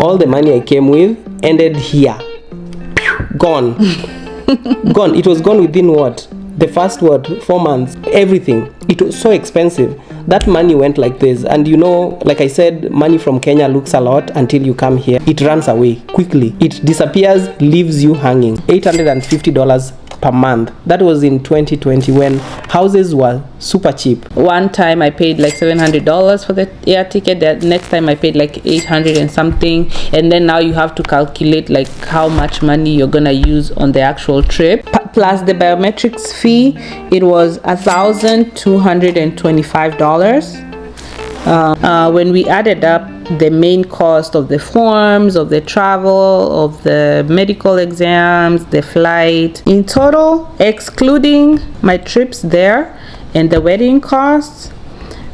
All the money I came with ended here. Gone. Gone. It was gone within what? The first 4 months. Everything. It was so expensive. That money went like this. And you know, like I said, money from Kenya looks a lot until you come here. It runs away quickly. It disappears, leaves you hanging. $850 per month. That was in 2020 when houses were super cheap. One time I paid like $700 for the air ticket. The next time I paid like 800 and something. And then now you have to calculate like how much money you're gonna use on the actual trip. Plus the biometrics fee, it was $1,225. When we added up the main cost of the forms, of the travel, of the medical exams, the flight, in total, excluding my trips there and the wedding costs,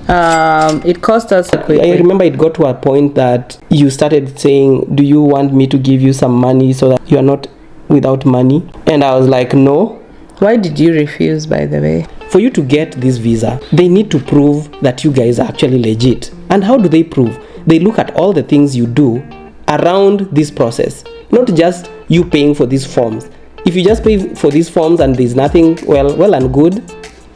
it cost us. I remember it got to a point that you started saying, do you want me to give you some money so that you are not without money? And I was like, no. Why did you refuse, by the way? For you to get this visa, they need to prove that you guys are actually legit. And how do they prove? They look at all the things you do around this process, not just you paying for these forms. If you just pay for these forms and there's nothing, well and good.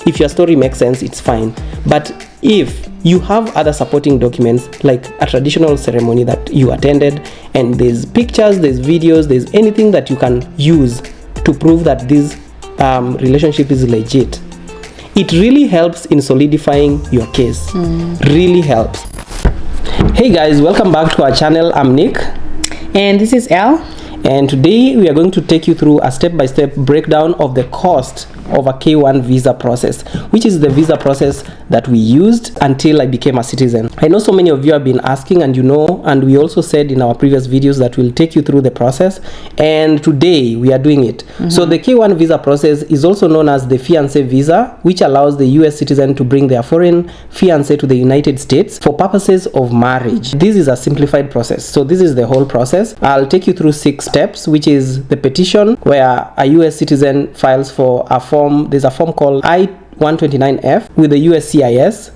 If your story makes sense, it's fine. But if you have other supporting documents like a traditional ceremony that you attended, and there's pictures, there's videos, there's anything that you can use to prove that this relationship is legit, it really helps in solidifying your case. Really helps. Hey guys, welcome back to our channel. I'm Nick. And this is Elle. And today we are going to take you through a step-by-step breakdown of the cost of a K1 visa process, which is the visa process that we used until I became a citizen. I know so many of you have been asking, and you know, and we also said in our previous videos that we'll take you through the process, and today we are doing it. So the K1 visa process is also known as the fiancé visa, which allows the US citizen to bring their foreign fiancé to the United States for purposes of marriage. This is a simplified process. So this is the whole process. I'll take you through 6 steps, which is the petition, where a US citizen files for a form. There's a form called I-129F with the U.S.CIS.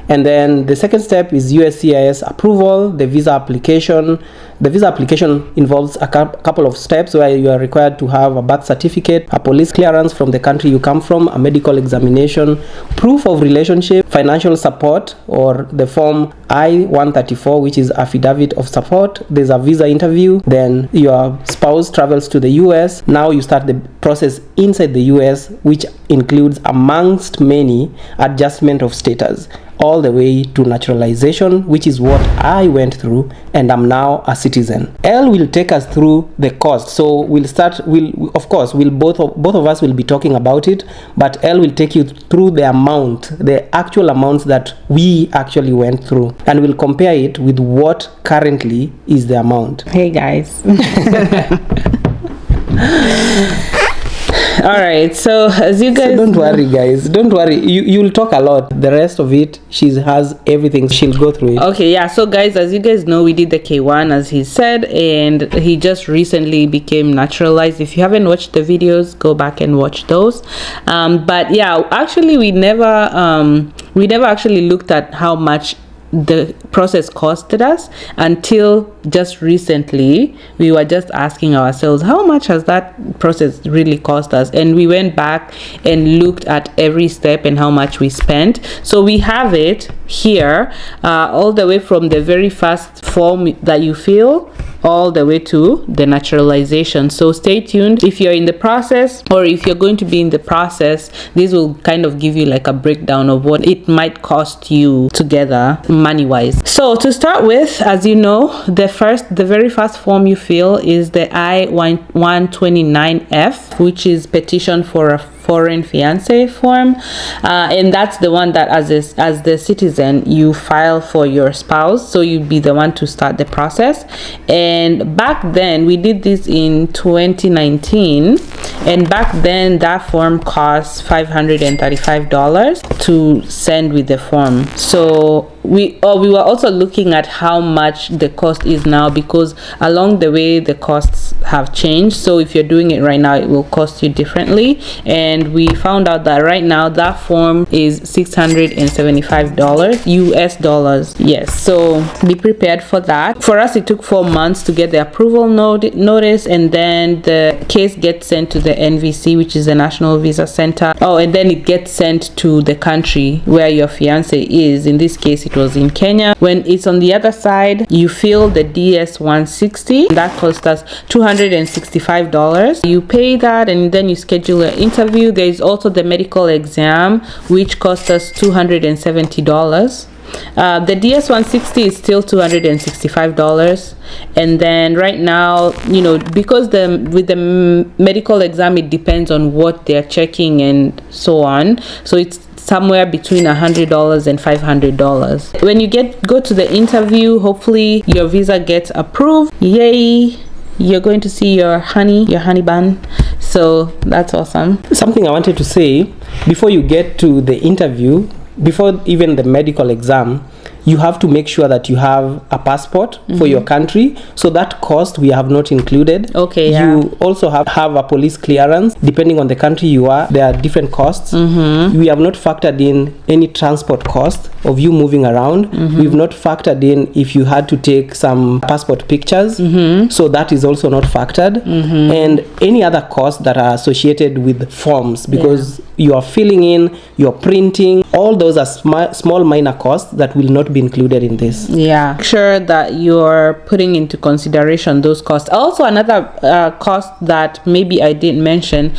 And then the second step is U.S.CIS approval, the visa application. The visa application involves a couple of steps where you are required to have a birth certificate, a police clearance from the country you come from, a medical examination, proof of relationship, financial support, or the form I-134, which is affidavit of support. There's a visa interview. Then your spouse travels to the US. Now you start the process inside the US, which includes, amongst many, adjustment of status, all the way to naturalization, which is what I went through, and I'm now a citizen. Elle will take us through the cost. So both of us will be talking about it, but Elle will take you through the amount, the actual amounts that we actually went through, and we'll compare it with what currently is the amount. Hey guys. All right, so as you guys, so don't worry guys, don't worry, you'll talk a lot. The rest of it, she has everything, she'll go through it. Okay, yeah, so guys, as you guys know, we did the K1 as he said, and he just recently became naturalized. If you haven't watched the videos, go back and watch those. But yeah, actually we never actually looked at how much the process costed us until just recently. We were just asking ourselves, how much has that process really cost us? And we went back and looked at every step and how much we spent. So we have it here, all the way from the very first form that you fill all the way to the naturalization. So stay tuned. If you're in the process, or if you're going to be in the process, this will kind of give you like a breakdown of what it might cost you together money wise. So to start with, as you know, the very first form you fill is the I-129F, which is petition for a foreign fiancé form, and that's the one that as the citizen you file for your spouse, so you'd be the one to start the process. And back then, we did this in 2019, and back then that form cost $535 to send with the form. So we were also looking at how much the cost is now, because along the way the costs have changed. So if you're doing it right now, it will cost you differently. And we found out that right now that form is $675 US dollars. Yes, so be prepared for that. For us, it took 4 months to get the approval notice, and then the case gets sent to the NVC, which is the National Visa Center. And then it gets sent to the country where your fiance is. In this case, it was in Kenya. When it's on the other side, you fill the DS-160. That cost us $265. You pay that, and then you schedule an interview. There is also the medical exam, which cost us $270. The DS-160 is still $265, and then right now, because with the medical exam, it depends on what they're checking and so on, so it's somewhere between $100 and $500. When you go to the interview, hopefully your visa gets approved. Yay, you're going to see your honey bun. So that's awesome. Something I wanted to say before you get to the interview, before even the medical exam, you have to make sure that you have a passport for your country. So that cost we have not included. Okay, yeah. You also have a police clearance. Depending on the country you are, there are different costs. We have not factored in any transport cost of you moving around. We've not factored in if you had to take some passport pictures. So that is also not factored. And any other costs that are associated with forms, because you are filling in, you're printing, all those are small minor costs that will not be included in this. Yeah, make sure that you're putting into consideration those costs. Also, another cost that maybe I didn't mention,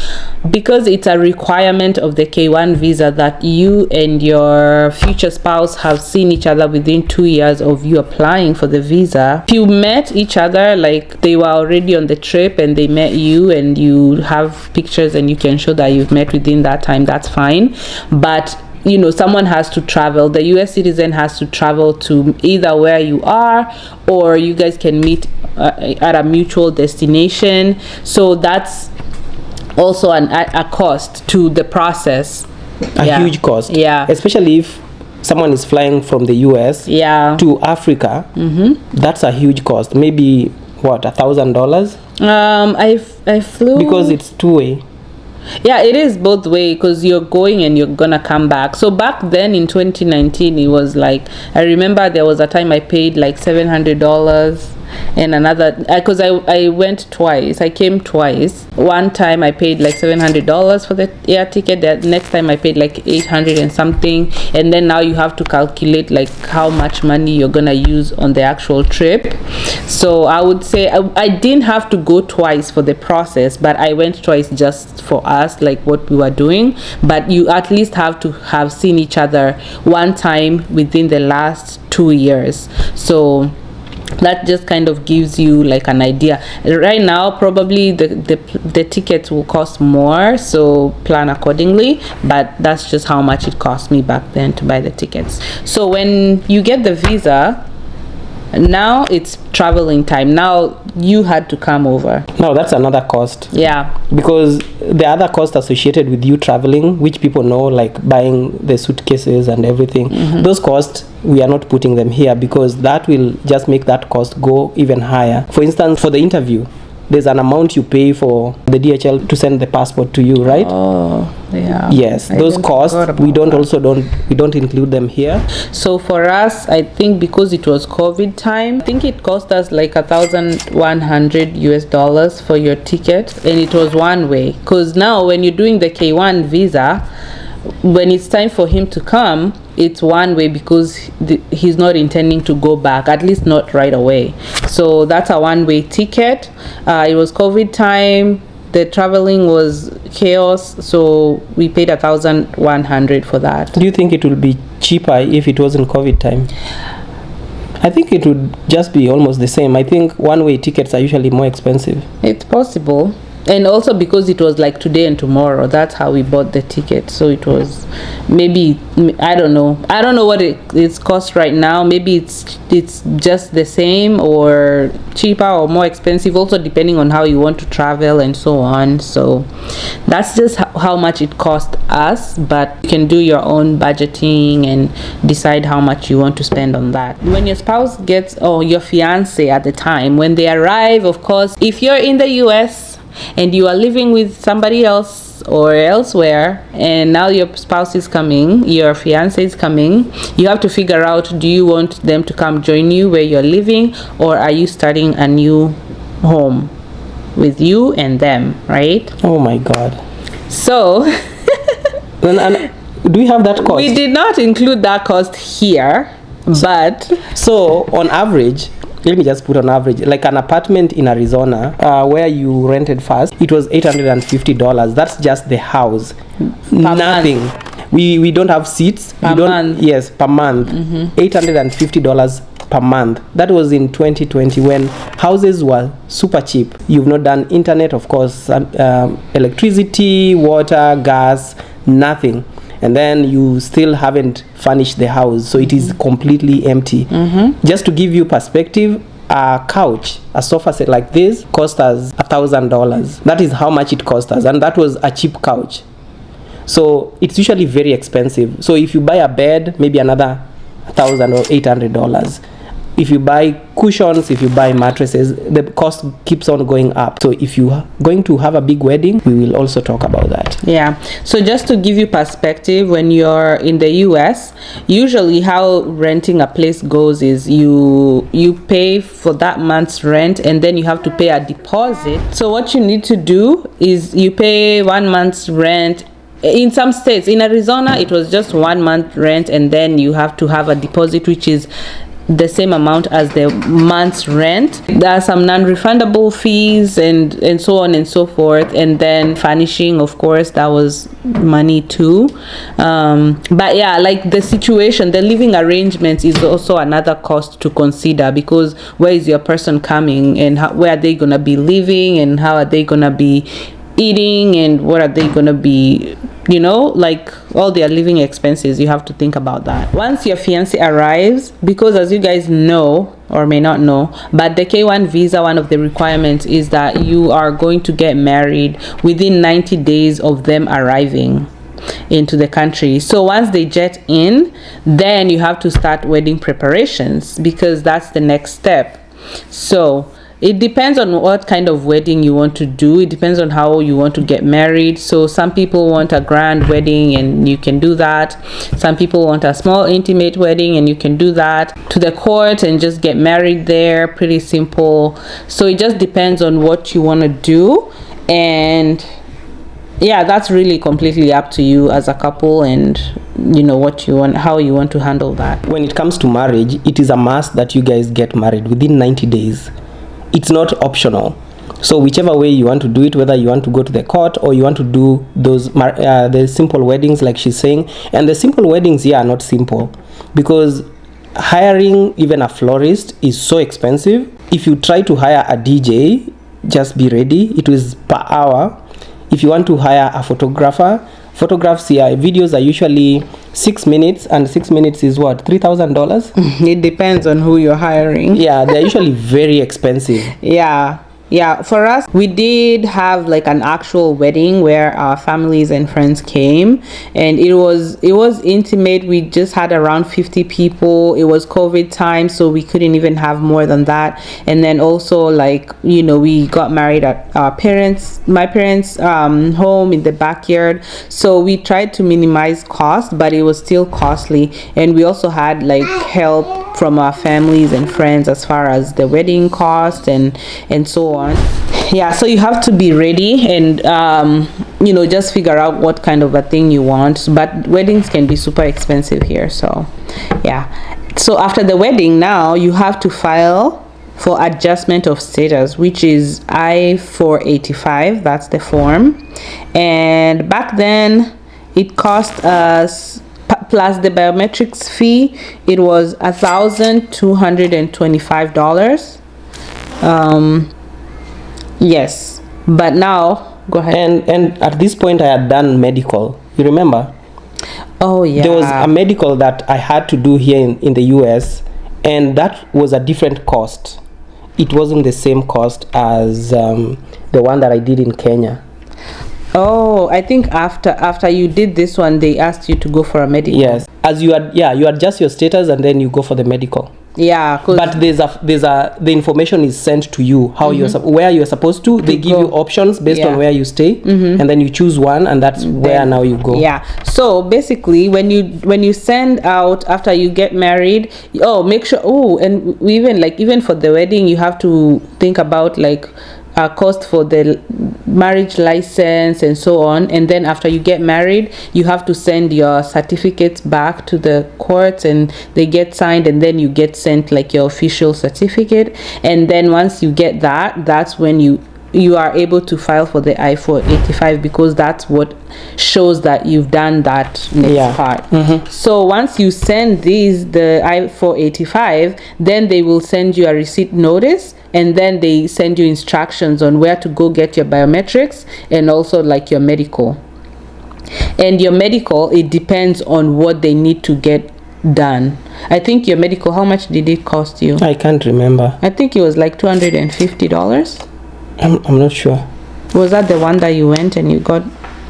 because it's a requirement of the K1 visa that you and your future spouse have seen each other within 2 years of you applying for the visa. If you met each other, like they were already on the trip and they met you, and you have pictures and you can show that you've met within that time, that's fine. But someone has to travel. The U.S. citizen has to travel to either where you are, or you guys can meet at a mutual destination. So that's also a cost to the process. A huge cost. Yeah. Especially if someone is flying from the U.S. to Africa. That's a huge cost. Maybe what, $1,000? I flew because it's two-way. Yeah, it is both way, because you're going and you're gonna come back. So back then in 2019, it was like, I remember there was a time I paid like $700, and another, because I went twice. I came twice. One time I paid like $700 for the air ticket. The next time I paid like 800 and something. And then now you have to calculate like how much money you're gonna use on the actual trip. So I would say I didn't have to go twice for the process, but I went twice just for us, like what we were doing. But you at least have to have seen each other one time within the last 2 years. So that just kind of gives you like an idea. Right now probably the tickets will cost more, so plan accordingly, but that's just how much it cost me back then to buy the tickets. So when you get the visa, now it's traveling time. Now you had to come over. Now that's another cost. Yeah, because the other cost associated with you traveling, which people know, like buying the suitcases and everything, those costs we are not putting them here, because that will just make that cost go even higher. For instance, for the interview, there's an amount you pay for the DHL to send the passport to you, right? Oh, yeah. Yes, those costs we don't include them here. So for us, I think because it was COVID time, I think it cost us like $1,100 US for your ticket, and it was one way. Because now when you're doing the K1 visa, when it's time for him to come, it's one way, because he's not intending to go back, at least not right away. So that's a one-way ticket. It was COVID time. The traveling was chaos, so we paid $1,100 for that. Do you think it will be cheaper if it wasn't COVID time? I think it would just be almost the same. I think one-way tickets are usually more expensive. It's possible. And also because it was like today and tomorrow, that's how we bought the ticket. So it was maybe, I don't know what it's cost right now. Maybe it's just the same or cheaper or more expensive, also depending on how you want to travel and so on. So that's just how much it cost us, but you can do your own budgeting and decide how much you want to spend on that. When your spouse gets, or your fiance at the time, when they arrive, of course, if you're in the US and you are living with somebody else or elsewhere, and now your spouse is coming, your fiance is coming, you have to figure out, do you want them to come join you where you're living, or are you starting a new home with you and them, right? Oh my God. So and do we have that cost? we did not include that cost here, but so on average, let me just put on average, like an apartment in Arizona, where you rented first, it was $850. That's just the house. Nothing. We don't have seats. Per month. Yes, per month. $850 per month. That was in 2020 when houses were super cheap. You've not done internet, of course, electricity, water, gas, nothing. And then you still haven't furnished the house, so it is completely empty. Just to give you perspective, a couch, a sofa set like this cost us $1,000. That is how much it cost us, and that was a cheap couch. So it's usually very expensive. So if you buy a bed, maybe another $1,000 or $800. If you buy cushions, if you buy mattresses, the cost keeps on going up. So if you are going to have a big wedding, we will also talk about that. yeah, so just to give you perspective, when you're in the US, usually how renting a place goes is you pay for that month's rent, and then you have to pay a deposit. So what you need to do is you pay 1 month's rent. In some states, in Arizona, it was just 1 month rent, and then you have to have a deposit, which is the same amount as the month's rent. There are some non-refundable fees and so on and so forth, and then furnishing, of course, that was money too. But yeah, like the situation, the living arrangements is also another cost to consider, because where is your person coming, and where are they gonna be living, and how are they gonna be eating, and what are they gonna be, like all their living expenses. You have to think about that. Once your fiancé arrives, because as you guys know or may not know, but the K1 visa, one of the requirements is that you are going to get married within 90 days of them arriving into the country. So once they jet in, then you have to start wedding preparations, because that's the next step. So it depends on what kind of wedding you want to do. It depends on how you want to get married. So some people want a grand wedding, and you can do that. Some people want a small intimate wedding, and you can do that to the court and just get married there. Pretty simple. So it just depends on what you want to do, and yeah, that's really completely up to you as a couple, and what you want, how you want to handle that. When it comes to marriage, it is a must that you guys get married within 90 days. It's not optional. So whichever way you want to do it, whether you want to go to the court or you want to do those the simple weddings like she's saying. And the simple weddings here are not simple, because hiring even a florist is so expensive. If you try to hire a DJ, just be ready, it is per hour. If you want to hire a photographer, photographs here, videos are usually 6 minutes, and 6 minutes is what, $3,000? It depends on who you're hiring. Yeah, they're usually very expensive. Yeah, for us, we did have like an actual wedding where our families and friends came, and it was intimate. We just had around 50 people. It was COVID time, so we couldn't even have more than that. And then also, like, we got married at my parents' home in the backyard. So we tried to minimize cost, but it was still costly. And we also had like help from our families and friends as far as the wedding cost and so on. Yeah, so you have to be ready and just figure out what kind of a thing you want. But weddings can be super expensive here, so yeah. So after the wedding, now you have to file for adjustment of status, which is I-485. That's the form. And back then it cost us, plus the biometrics fee, it was $1,225. Yes, But now, go ahead. And at this point I had done medical. You remember? Oh yeah. There was a medical that I had to do here in the US, and that was a different cost. It wasn't the same cost as the one that I did in Kenya. Oh, I think after you did this one, they asked you to go for a medical. Yes, as you adjust your status and then you go for the medical. Yeah, but the information is sent to you how where you're supposed to. They give you options based on where you stay, and then you choose one, and that's where now you go. Yeah. So basically, when you send out after you get married, make sure. And even for the wedding, you have to think about cost for the marriage license and so on. And then after you get married, you have to send your certificates back to the courts, and they get signed, and then you get sent your official certificate. And then once you get that, that's when you are able to file for the I-485, because that's what shows that you've done that next part. So once you send the I-485, then they will send you a receipt notice, and then they send you instructions on where to go get your biometrics and also your medical. And your medical, it depends on what they need to get done. I think your medical, how much did it cost you? I can't remember. I think it was $250. I'm not sure. Was that the one that you went and you got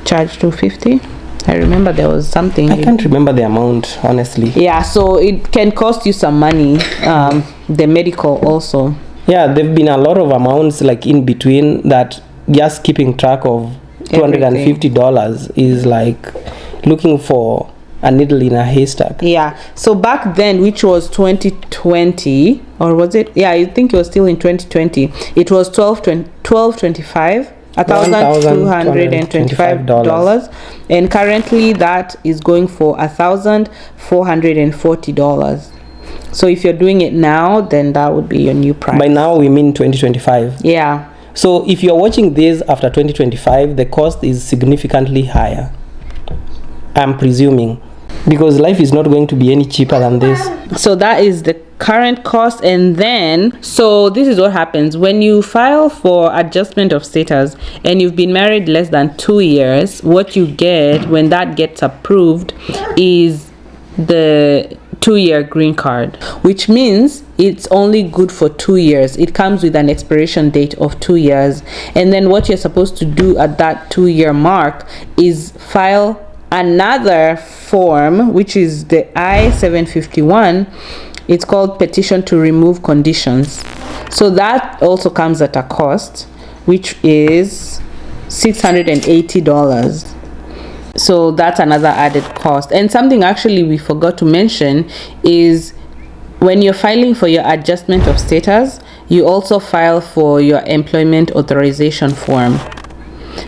charged $250? I remember there was something. I can't remember the amount, honestly. Yeah, so it can cost you some money. The medical also. Yeah, there've been a lot of amounts in between that. Just keeping track of $250 is looking for a needle in a haystack. Yeah. So back then, which was 2020, or was it? Yeah, I think it was still in 2020. It was $1,225, $1,225, and currently that is going for $1,440. So if you're doing it now, then that would be your new price. By now we mean 2025. Yeah. So if you're watching this after 2025, the cost is significantly higher, I'm presuming, because life is not going to be any cheaper than this. So that is the current cost. And then, so this is what happens when you file for adjustment of status and you've been married less than 2 years. What you get when that gets approved is the 2-year green card, which means it's only good for 2 years. It comes with an expiration date of 2 years. And then what you're supposed to do at that 2-year mark is file another form, which is the I-751. It's called petition to remove conditions. So that also comes at a cost, which is $680. So that's another added cost. And something actually we forgot to mention is when you're filing for your adjustment of status, you also file for your employment authorization form.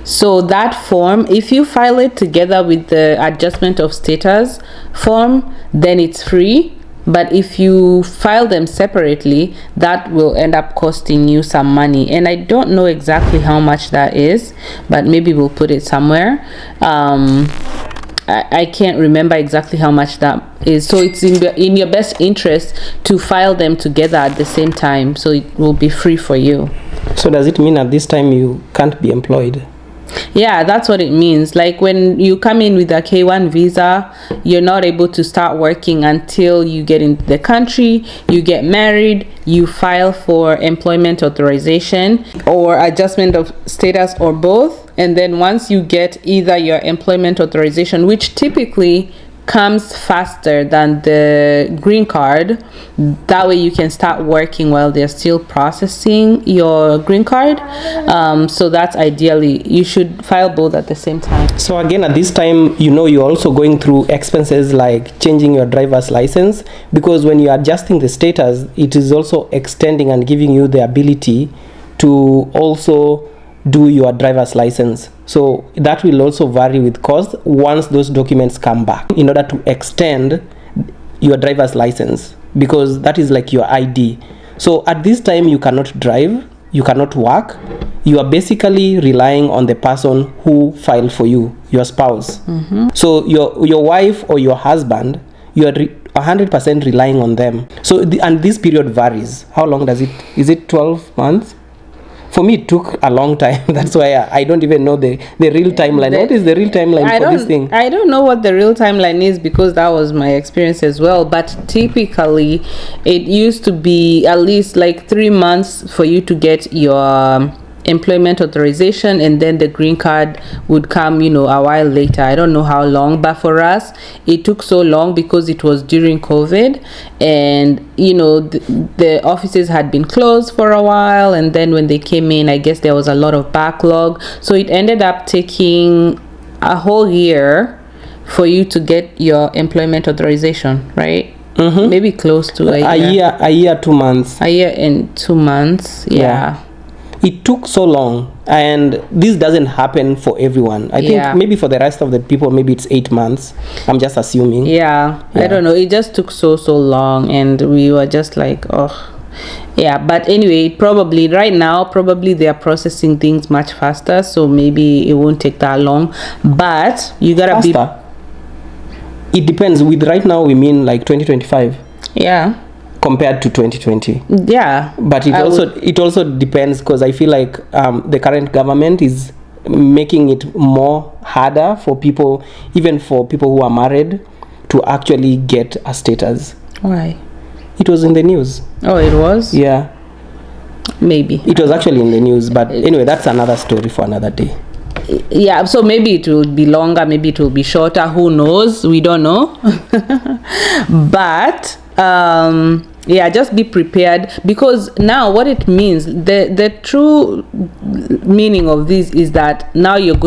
So that form, if you file it together with the adjustment of status form, then it's free. But if you file them separately, that will end up costing you some money. And I don't know exactly how much that is, but maybe we'll put it somewhere. I can't remember exactly how much that is. So it's in your best interest to file them together at the same time, so it will be free for you. So does it mean at this time you can't be employed? Yeah, that's what it means. When you come in with a K1 visa, you're not able to start working until you get into the country, you get married, you file for employment authorization or adjustment of status, or both. And then once you get either your employment authorization, which typically comes faster than the green card, that way you can start working while they're still processing your green card. So that's ideally, you should file both at the same time. So again, at this time, you're also going through expenses like changing your driver's license, because when you're adjusting the status, it is also extending and giving you the ability to also do your driver's license. So that will also vary with cost once those documents come back, in order to extend your driver's license, because that is your ID. So at this time you cannot drive, you cannot work, you are basically relying on the person who filed for you, your spouse. So your wife or your husband, you are 100% relying on them. So and this period varies. How long does it? Is it 12 months? For me, it took a long time. That's why I don't even know the real timeline. What is the real timeline for this thing? I don't know what the real timeline is, because that was my experience as well. But typically, it used to be at least like 3 months for you to get your employment authorization, and then the green card would come, you know, a while later. I don't know how long, but for us it took so long because it was during COVID, and you know, the offices had been closed for a while, and then when they came in, I guess there was a lot of backlog, so it ended up taking a whole year for you to get your employment authorization, right? Maybe close to a year 2 months. A year and 2 months. Yeah. It took so long, and this doesn't happen for everyone. I think maybe for the rest of the people, maybe it's 8 months. I'm just assuming. Yeah, I don't know. It just took so long, and we were just like, oh, yeah. But anyway, probably right now, probably they are processing things much faster, so maybe it won't take that long. But you gotta faster. It depends. With right now, we mean like 2025. Yeah. Compared to 2020. Yeah. But it also depends, because I feel like the current government is making it more harder for people, even for people who are married, to actually get a status. Why? It was in the news. Oh, it was? Yeah. Maybe. It was actually in the news, but anyway, that's another story for another day. Yeah, so maybe it will be longer, maybe it will be shorter, who knows, we don't know. But yeah, just be prepared, because now what it means, the true meaning of this is that now you're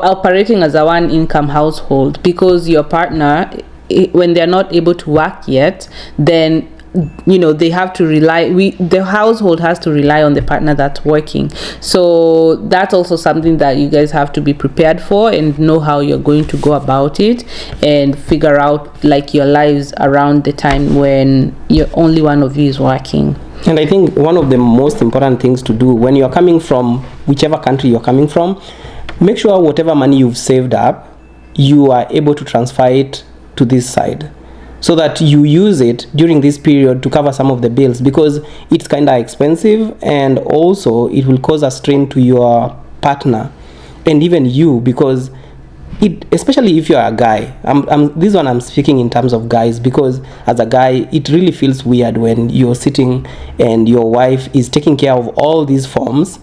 operating as a one income household, because your partner, when they're not able to work yet, then you know, they have to the household has to rely on the partner that's working. So that's also something that you guys have to be prepared for, and know how you're going to go about it, and figure out like your lives around the time when only one of you is working. And I think one of the most important things to do when you're coming from whichever country you're coming from, make sure whatever money you've saved up, you are able to transfer it to this side, so that you use it during this period to cover some of the bills, because it's kind of expensive, and also it will cause a strain to your partner and even you, because especially if you're a guy, this one I'm speaking in terms of guys, because as a guy it really feels weird when you're sitting and your wife is taking care of all these forms.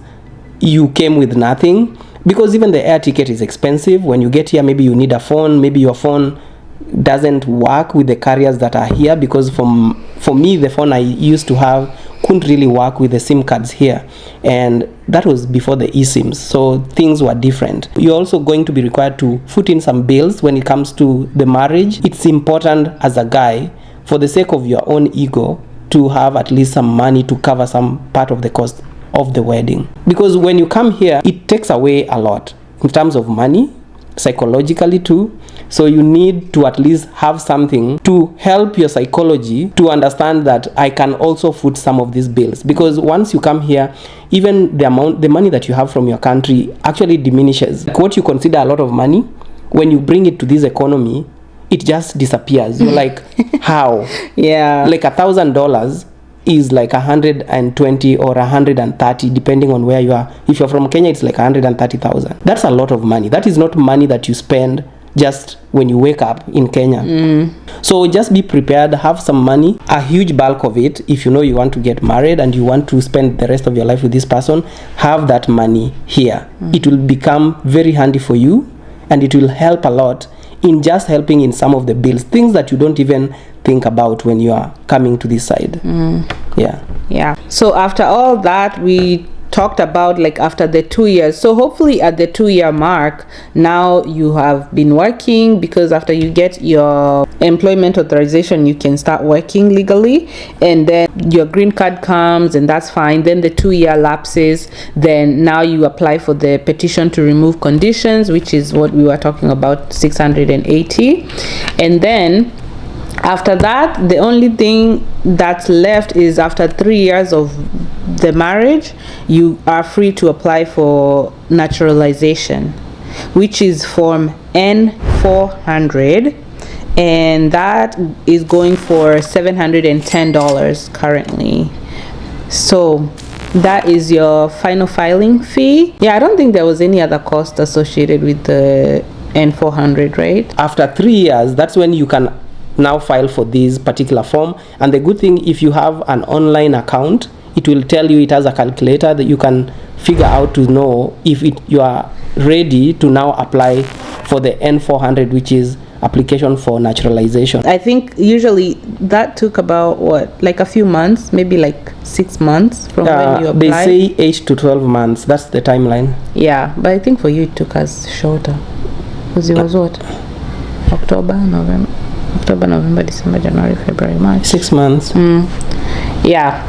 You came with nothing, because even the air ticket is expensive. When you get here, maybe you need a phone, maybe your phone doesn't work with the carriers that are here, because for me, the phone I used to have couldn't really work with the SIM cards here, and that was before the eSIMs, so things were different. You're also going to be required to put in some bills when it comes to the marriage. It's important as a guy, for the sake of your own ego, to have at least some money to cover some part of the cost of the wedding, because when you come here, it takes away a lot in terms of money, psychologically too. So you need to at least have something to help your psychology to understand that I can also foot some of these bills, because once you come here, even the money that you have from your country actually diminishes. Like what you consider a lot of money, when you bring it to this economy, it just disappears. You're like, how? Yeah, like $1,000 is like 120 or 130, depending on where you are. If you're from Kenya, it's like 130,000. That's a lot of money. That is not money that you spend just when you wake up in Kenya. So just be prepared, have some money, a huge bulk of it. If you know you want to get married and you want to spend the rest of your life with this person, have that money here. It will become very handy for you, and it will help a lot in just helping in some of the bills, things that you don't even think about when you are coming to this side. Yeah. So after all that, we talked about like after the 2 years, so hopefully at the 2-year mark, now you have been working, because after you get your employment authorization, you can start working legally, and then your green card comes, and that's fine. Then the 2-year lapses, then now you apply for the petition to remove conditions, which is what we were talking about, 680. And then after that, the only thing that's left is after 3 years of the marriage, you are free to apply for naturalization, which is form N400, and that is going for $710 currently. So That is your final filing fee. Yeah, I don't think there was any other cost associated with the N400, right? After 3 years, that's when you can now file for this particular form. And the good thing, if you have an online account, it will tell you, it has a calculator that you can figure out to know if you are ready to now apply for the N400, which is application for naturalization. I think usually that took about like a few months, maybe like 6 months from when you applied. They say 8 to 12 months. That's the timeline. Yeah, but I think for you it took us shorter, because it was what? October, November, December, January, February, March. 6 months. Yeah.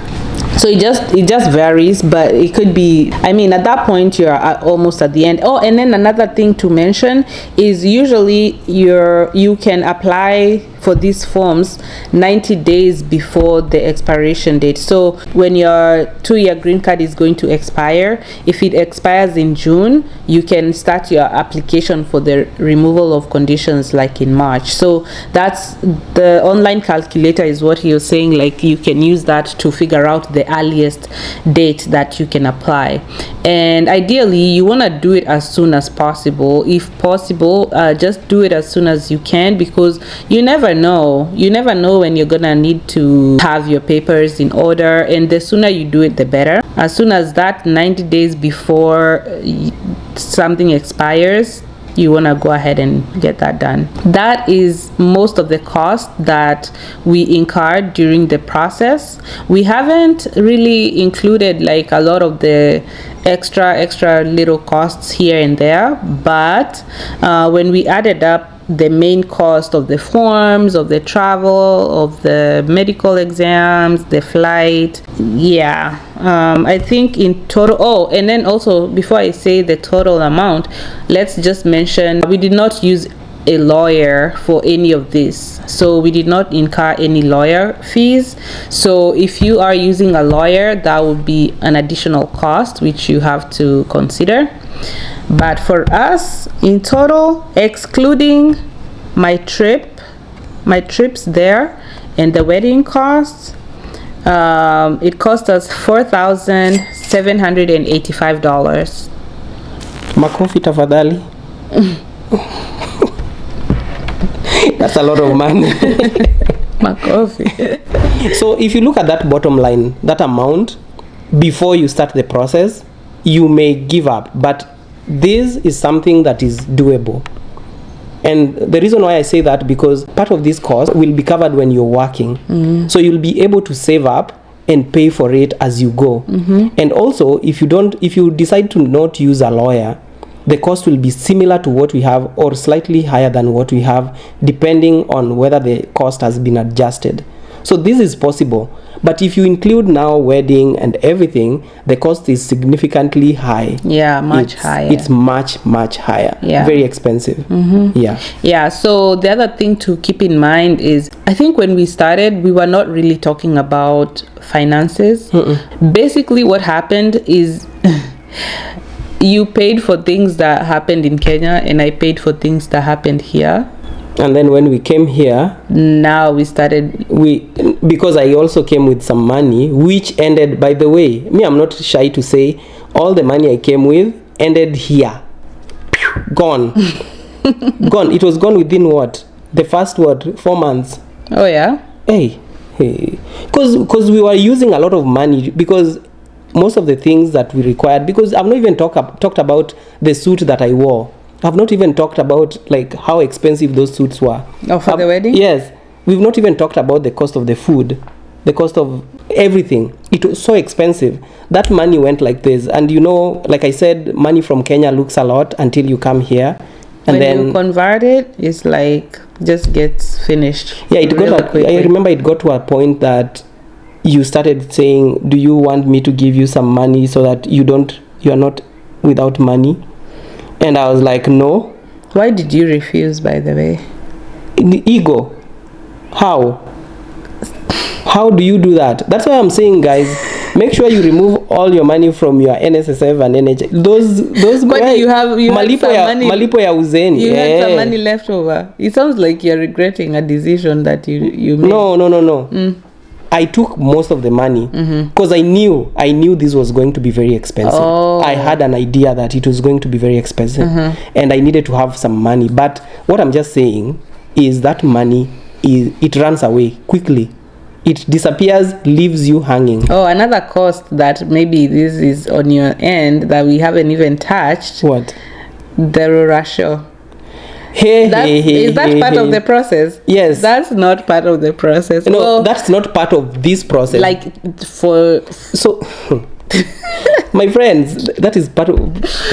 So it just varies, but it could be, I mean, at that point you're almost at the end. Oh, and then another thing to mention is usually you can apply for these forms 90 days before the expiration date. So when your 2-year green card is going to expire, if it expires in June, you can start your application for the removal of conditions like in March. So that's the online calculator is what he was saying, like you can use that to figure out the earliest date that you can apply. And ideally you want to do it as soon as possible. If possible, just do it as soon as you can, because you never know when you're gonna need to have your papers in order, and the sooner you do it the better. As soon as that 90 days before something expires, you want to go ahead and get that done. That is most of the cost that we incurred during the process. We haven't really included like a lot of the extra little costs here and there, but when we added up the main cost of the forms, of the travel, of the medical exams, the flight, yeah, I think in total, oh, and then also before I say the total amount, let's just mention we did not use a lawyer for any of this, so we did not incur any lawyer fees. So if you are using a lawyer, that would be an additional cost which you have to consider. But for us, in total, excluding my trips there and the wedding costs, it cost us $4,785. Makofi tafadhali. That's a lot of money. Makofi. So if you look at that bottom line, that amount, before you start the process, you may give up, but this is something that is doable. And the reason why I say that, because part of this cost will be covered when you're working. So you'll be able to save up and pay for it as you go. And also, if you decide to not use a lawyer, the cost will be similar to what we have or slightly higher than what we have, depending on whether the cost has been adjusted. So this is possible. But if you include now wedding and everything, the cost is significantly high. Yeah, much higher. It's much higher. Yeah. Very expensive. Yeah, so the other thing to keep in mind is, I think when we started, we were not really talking about finances. Basically what happened is you paid for things that happened in Kenya and I paid for things that happened here. And then when we came here, now we started, because I also came with some money, which ended, by the way, I'm not shy to say, all the money I came with ended here. Gone. Gone. It was gone within what? The first 4 months. Oh yeah? Hey. Because we were using a lot of money, because most of the things that we required, because I've not even talked about the suit that I wore. I've not even talked about like how expensive those suits were. Oh, for the wedding? Yes. We've not even talked about the cost of the food, the cost of everything. It was so expensive. That money went like this. And you know, like I said, money from Kenya looks a lot until you come here. And when you convert it, it's like just gets finished. Yeah, I remember it got to a point that you started saying, do you want me to give you some money so that you are not without money? And I was like, no. Why did you refuse, by the way? Ego. How do you do that? That's why I'm saying, guys, make sure you remove all your money from your NSSF and NHS. Those but guys, you had some money. Malipo ya uzeni. You had some money left over. It sounds like you're regretting a decision that you made. No. I took most of the money because I knew this was going to be very expensive. I had an idea that it was going to be very expensive, and I needed to have some money. But what I'm just saying is that money it runs away quickly. It disappears, leaves you hanging. Oh, another cost that maybe this is on your end that we haven't even touched. What? The ratio. Is that part of the process? Yes. That's not part of the process. No, that's not part of this process. So my friends, that is part of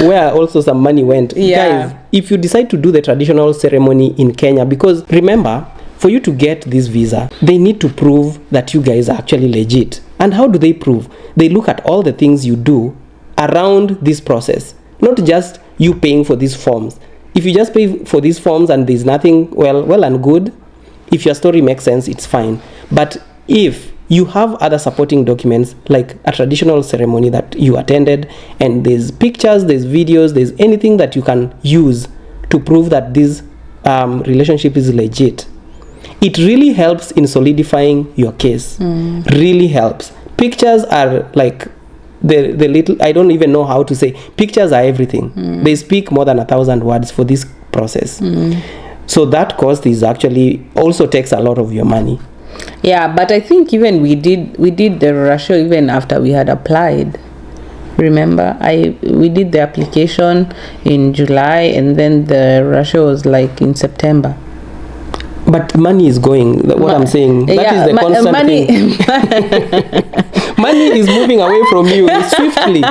where also some money went. Yeah. Guys, if you decide to do the traditional ceremony in Kenya, because remember, for you to get this visa, they need to prove that you guys are actually legit. And how do they prove? They look at all the things you do around this process, not just you paying for these forms. If you just pay for these forms and there's nothing, well and good. If your story makes sense, it's fine. But if you have other supporting documents, like a traditional ceremony that you attended, and there's pictures, there's videos, there's anything that you can use to prove that this relationship is legit, it really helps in solidifying your case. Really helps. Pictures are like the little, I don't even know how to say, pictures are everything. They speak more than 1,000 words for this process. So that cost is actually also takes a lot of your money. Yeah, but I think even we did the ratio even after we had applied. Remember, we did the application in July, and then the ratio was like in September. But money is going. What I'm saying, that is the constant thing. Money is moving away from you swiftly.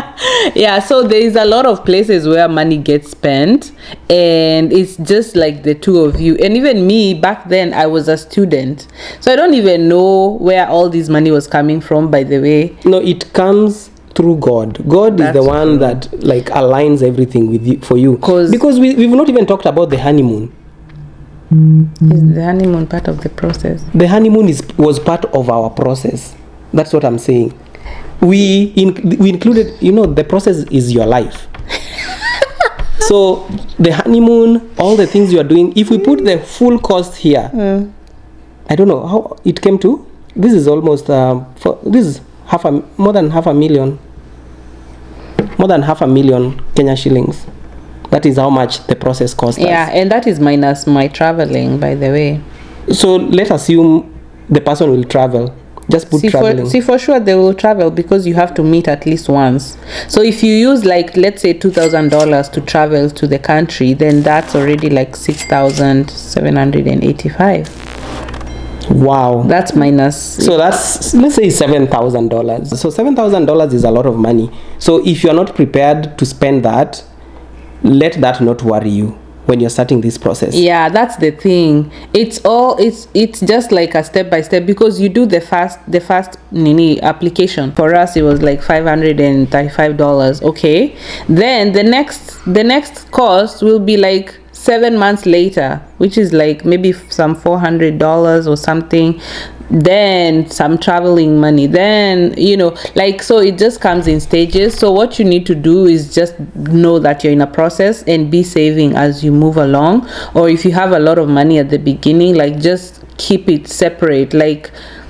Yeah, so there is a lot of places where money gets spent, and it's just like the two of you. And even me, back then, I was a student, so I don't even know where all this money was coming from, by the way. No, it comes through God. God is the one that like aligns everything with you, for you. Because we've not even talked about the honeymoon. Is the honeymoon part of the process? The honeymoon was part of our process. That's what I'm saying. We included, the process is your life. So the honeymoon, all the things you are doing, if we put the full cost here, I don't know how it came to. This is almost this is more than half a million Kenya shillings. That is how much the process cost us. Yeah, and that is minus my traveling, by the way. So let's assume the person will travel. Just put traveling. For sure they will travel, because you have to meet at least once. So if you use like, let's say $2,000 to travel to the country, then that's already like 6,785. Wow. That's minus. So that's, let's say $7,000. So $7,000 is a lot of money. So if you're not prepared to spend that, let that not worry you when you're starting this process. Yeah, that's the thing. It's just like a step by step, because you do the fast application. For us, it was like $535. Okay, then the next cost will be like 7 months later, which is like maybe some $400 or something. Then some traveling money, then so it just comes in stages. So what you need to do is just know that you're in a process and be saving as you move along. Or if you have a lot of money at the beginning, like just keep it separate. Like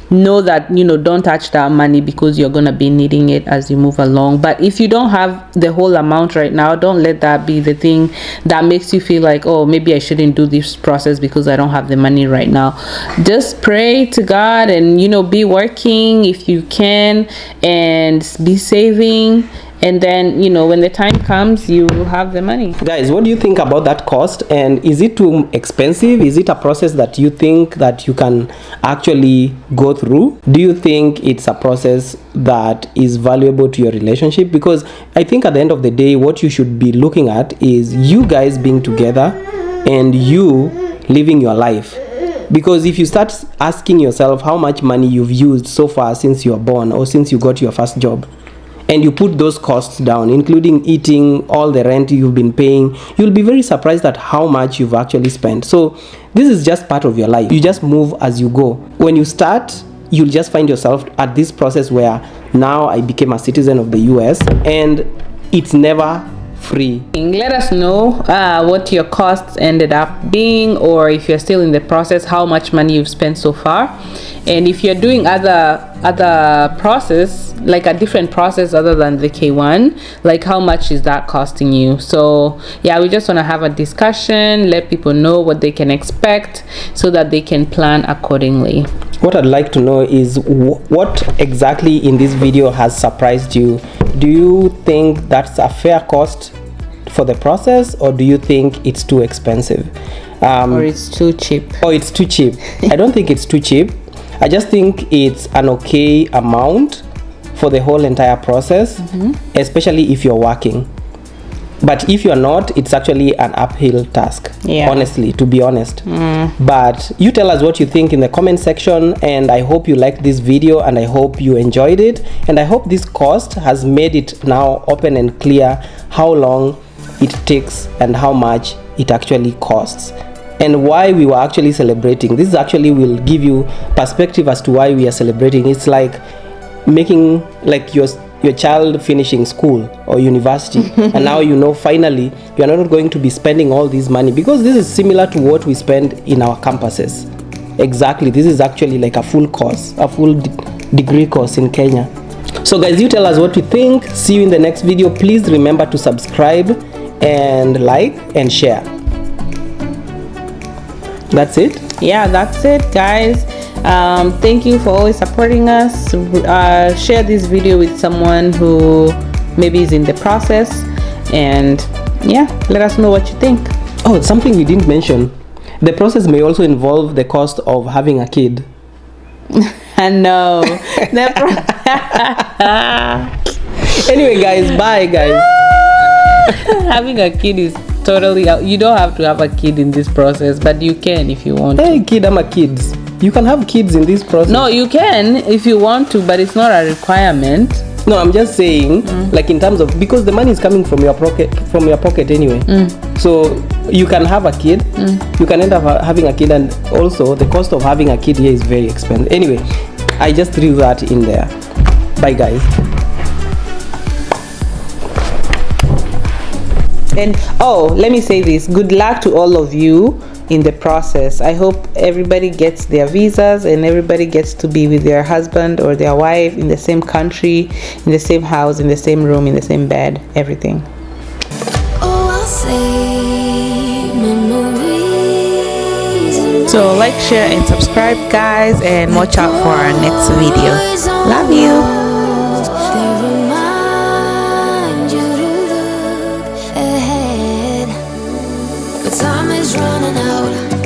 know that don't touch that money, because you're gonna be needing it as you move along. But if you don't have the whole amount right now, don't let that be the thing that makes you feel like, oh, maybe I shouldn't do this process because I don't have the money right now. Just pray to God and be working if you can, and be saving. And then, when the time comes, you will have the money. Guys, what do you think about that cost? And is it too expensive? Is it a process that you think that you can actually go through? Do you think it's a process that is valuable to your relationship? Because I think at the end of the day, what you should be looking at is you guys being together and you living your life. Because if you start asking yourself how much money you've used so far since you're born or since you got your first job, and you put those costs down, including eating, all the rent you've been paying, you'll be very surprised at how much you've actually spent. So this is just part of your life. You just move as you go. When you start, you'll just find yourself at this process where now I became a citizen of the U.S. and it's never free. Let us know what your costs ended up being, or if you're still in the process, how much money you've spent so far. And if you're doing other process, like a different process other than the K1, like how much is that costing you? So yeah, we just want to have a discussion, let people know what they can expect so that they can plan accordingly. What I'd like to know is what exactly in this video has surprised you. Do you think that's a fair cost for the process, or do you think it's too expensive? Or it's too cheap? Or it's too cheap. I don't think it's too cheap. I just think it's an okay amount for the whole entire process, especially if you're working. But if you're not, it's actually an uphill task, honestly, to be honest. But you tell us what you think in the comment section, and I hope you liked this video, and I hope you enjoyed it, and I hope this cost has made it now open and clear how long it takes and how much it actually costs, and why we were actually celebrating. This actually will give you perspective as to why we are celebrating. It's like making like your child finishing school or university and now you know finally you're not going to be spending all this money, because this is similar to what we spend in our campuses. Exactly, this is actually like a full course, a full degree course in Kenya. So guys, you tell us what you think. See you in the next video. Please remember to subscribe and like and share. That's it. Yeah, that's it, guys. Thank you for always supporting us. Share this video with someone who maybe is in the process, and yeah, let us know what you think. Oh, something we didn't mention. The process may also involve the cost of having a kid. And no. Anyway guys, bye guys. Having a kid is totally, you don't have to have a kid in this process, but you can if you want. Hey kid, I'm a kids. You can have kids in this process. No, you can if you want to, but it's not a requirement. No, I'm just saying, like in terms of, because the money is coming from your pocket anyway. So you can have a kid, you can end up having a kid, and also the cost of having a kid here is very expensive. Anyway, I just threw that in there. Bye guys. And oh, let me say this, good luck to all of you in the process. I hope everybody gets their visas and everybody gets to be with their husband or their wife in the same country, in the same house, in the same room, in the same bed, everything. So like, share and subscribe guys, and watch out for our next video. Love you. Time is running out.